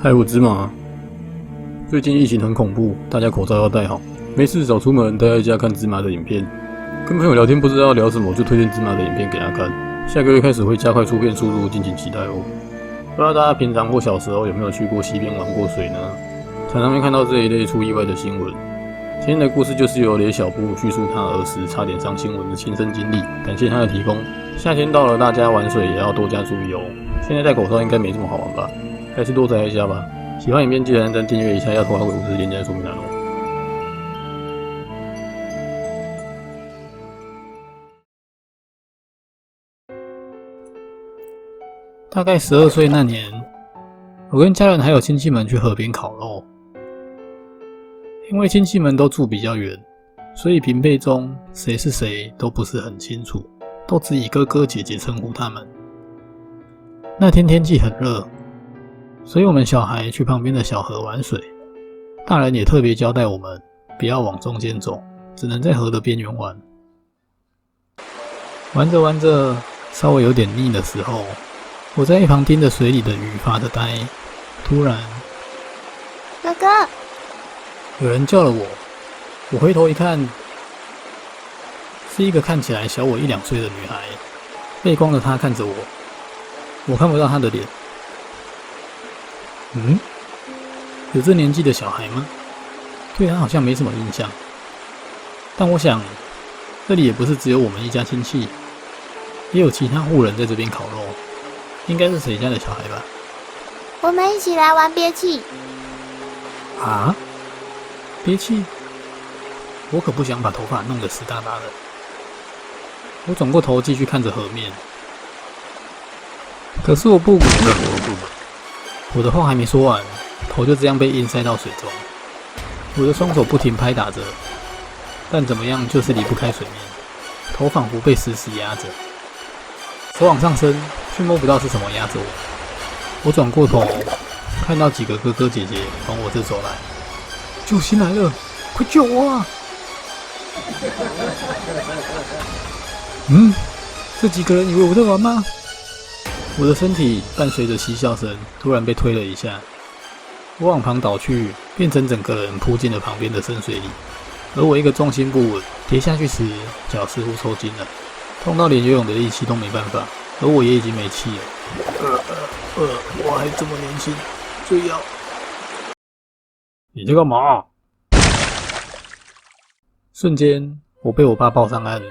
嗨，我芝麻。最近疫情很恐怖，大家口罩要戴好。没事少出门，待在家看芝麻的影片。跟朋友聊天不知道要聊什么，就推荐芝麻的影片给他看。下个月开始会加快出片速度，敬请期待哦。不知道大家平常或小时候有没有去过溪边玩过水呢？常常会看到这一类出意外的新闻。今天的故事就是由雷小布叙述他儿时差点上新闻的亲身经历，感谢他的提供。夏天到了，大家玩水也要多加注意哦。现在戴口罩应该没这么好玩吧？还是多宅一下吧。喜欢影片记得按赞订阅一下，要投稿鬼故事连结在说明栏哦。大概12岁那年，我跟家人还有亲戚们去河边烤肉。因为亲戚们都住比较远，所以平辈中谁是谁都不是很清楚，都只以哥哥姐姐称呼他们。那天天气很热，所以我们小孩去旁边的小河玩水，大人也特别交代我们不要往中间走，只能在河的边缘玩。玩着玩着，稍微有点腻的时候，我在一旁盯着水里的鱼发着呆，突然，哥哥，有人叫了我。我回头一看，是一个看起来小我1-2岁的女孩，背光的她看着我，我看不到她的脸。有这年纪的小孩吗？对她好像没什么印象。但我想，这里也不是只有我们一家亲戚，也有其他户人在这边烤肉，应该是谁家的小孩吧？我们一起来玩憋气。啊？憋气？我可不想把头发弄得湿哒哒的。我转过头继续看着河面，可是我的话还没说完，头就这样被硬塞到水中。我的双手不停拍打着，但怎么样就是离不开水面，头仿佛被死死压着。手往上伸，却摸不到是什么压着我。我转过头，看到几个哥哥姐姐往我这走来。救星来了，快救我啊！这几个人以为我在玩吗？我的身体伴随着嬉笑声，突然被推了一下，我往旁倒去，变成整个人扑进了旁边的深水里。而我一个重心不稳，跌下去时，脚似乎抽筋了，痛到连游泳的力气都没办法，而我也已经没气了。我还这么年轻，最要……你在干嘛？瞬间，我被我爸抱上岸，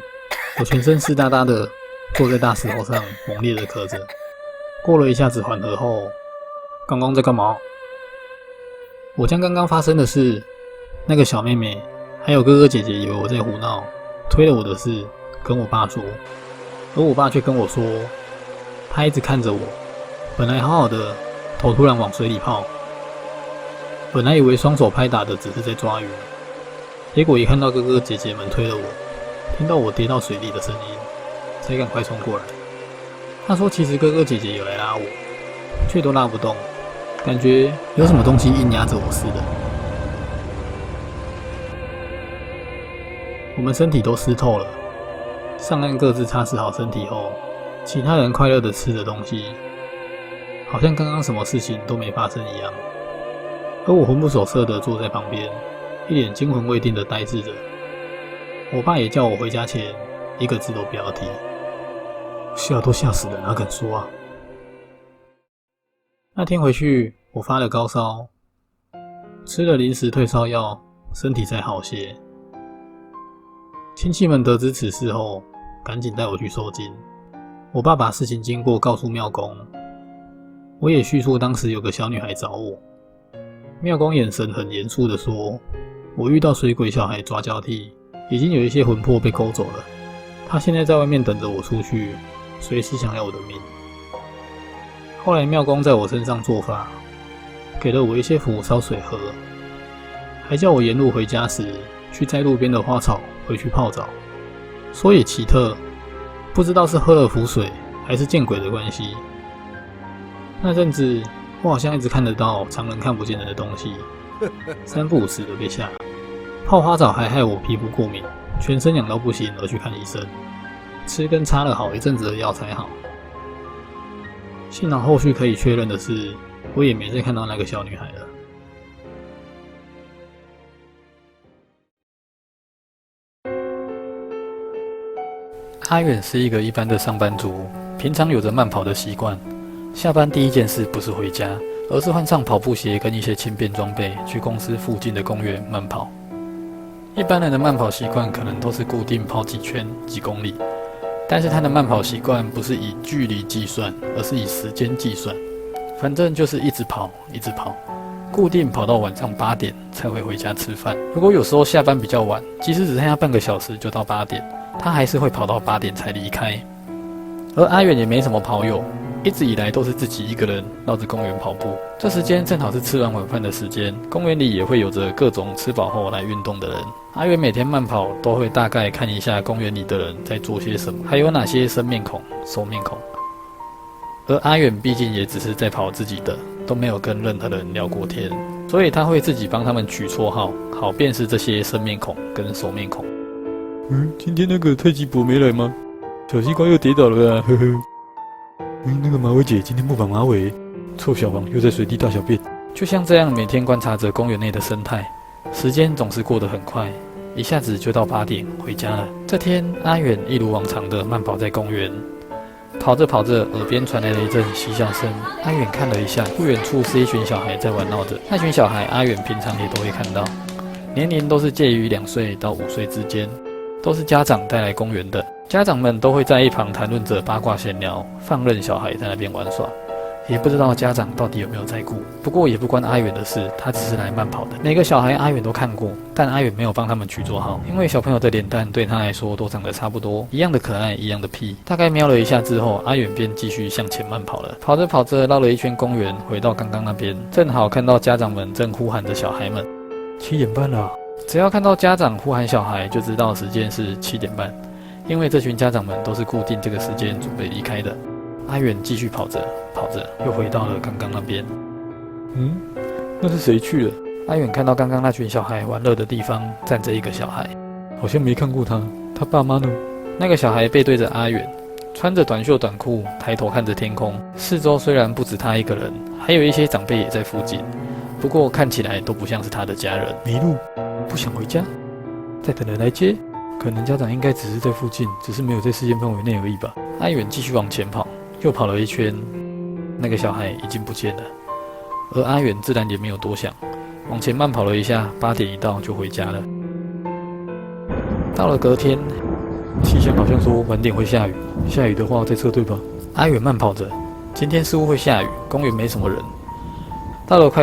我全身湿哒哒的坐在大石头上，猛烈的咳着。过了一下子缓和后，刚刚在干嘛？我将刚刚发生的事，那个小妹妹还有哥哥姐姐以为我在胡闹，推了我的事跟我爸说，而我爸却跟我说，他一直看着我，本来好好的，头突然往水里泡。本来以为双手拍打的只是在抓鱼，结果一看到哥哥姐姐们推了我，听到我跌到水里的声音，才赶快冲过来。他说其实哥哥姐姐有来拉我，却都拉不动，感觉有什么东西硬压着我似的。我们身体都湿透了，上岸各自擦拭好身体后，其他人快乐的吃着东西，好像刚刚什么事情都没发生一样。而我魂不守舍的坐在旁边，一脸惊魂未定的呆滞着。我爸也叫我回家前一个字都不要提，吓都吓死了，哪敢说啊？那天回去，我发了高烧，吃了临时退烧药，身体才好些。亲戚们得知此事后，赶紧带我去收金。我爸把事情经过告诉庙公，我也叙述当时有个小女孩找我。庙公眼神很严肃地说，我遇到水鬼小孩抓交替，已经有一些魂魄被勾走了，他现在在外面等着我出去，随时想要我的命。后来庙公在我身上做法，给了我一些符烧水喝，还叫我沿路回家时去摘路边的花草回去泡澡。说也奇特，不知道是喝了符水还是见鬼的关系，那阵子我好像一直看得到常人看不见的东西，3不5时的被吓。泡花澡还害我皮肤过敏，全身痒到不行而去看医生，吃跟擦了好一阵子的药才好。幸好后续可以确认的是，我也没再看到那个小女孩了。阿远是一个一般的上班族，平常有着慢跑的习惯。下班第一件事不是回家，而是换上跑步鞋跟一些轻便装备，去公司附近的公园慢跑。一般人的慢跑习惯可能都是固定跑几圈、几公里，但是他的慢跑习惯不是以距离计算，而是以时间计算。反正就是一直跑，一直跑，固定跑到晚上8点才会回家吃饭。如果有时候下班比较晚，即使只剩下半个小时就到8点，他还是会跑到8点才离开。而阿远也没什么跑友，一直以来都是自己一个人绕着公园跑步。这时间正好是吃完晚饭的时间，公园里也会有着各种吃饱后来运动的人。阿远每天慢跑都会大概看一下公园里的人在做些什么，还有哪些生面孔、熟面孔。而阿远毕竟也只是在跑自己的，都没有跟任何人聊过天，所以他会自己帮他们取绰号，好辨识这些生面孔跟熟面孔。今天那个太极伯没来吗？小西瓜又跌倒了啊，呵呵。那个马尾姐今天不绑马尾，臭小王又在随地大小便。就像这样每天观察着公园内的生态，时间总是过得很快，一下子就到8点回家了。这天，阿远一如往常的慢跑在公园，跑着跑着，耳边传来了一阵嬉笑声。阿远看了一下，不远处是一群小孩在玩闹着。那群小孩，阿远平常也都会看到，年龄都是介于2岁到5岁之间，都是家长带来公园的。家长们都会在一旁谈论着八卦闲聊，放任小孩在那边玩耍。也不知道家长到底有没有在顾，不过也不关阿远的事，他只是来慢跑的。每个小孩阿远都看过，但阿远没有帮他们取绰号，因为小朋友的脸蛋对他来说都长得差不多，一样的可爱，一样的屁。大概瞄了一下之后，阿远便继续向前慢跑了。跑着跑着，绕了一圈公园，回到刚刚那边，正好看到家长们正呼喊着小孩们。7点半了，只要看到家长呼喊小孩，就知道时间是7点半，因为这群家长们都是固定这个时间准备离开的。阿远继续跑着，跑着又回到了刚刚那边。那是谁去了？阿远看到刚刚那群小孩玩乐的地方站着一个小孩，好像没看过他。他爸妈呢？那个小孩背对着阿远，穿着短袖短裤，抬头看着天空。四周虽然不止他一个人，还有一些长辈也在附近，不过看起来都不像是他的家人。迷路，不想回家，在等人来接。可能家长应该只是在附近，只是没有在视线范围内而已吧。阿远继续往前跑。又跑了一圈，那个小孩已经不见了，而阿远自然也没有多想，往前慢跑了一下，8点一到就回家了。到了隔天，气象好像说晚点会下雨，下雨的话再撤退吧。阿远慢跑着，今天似乎会下雨，公园没什么人。到了快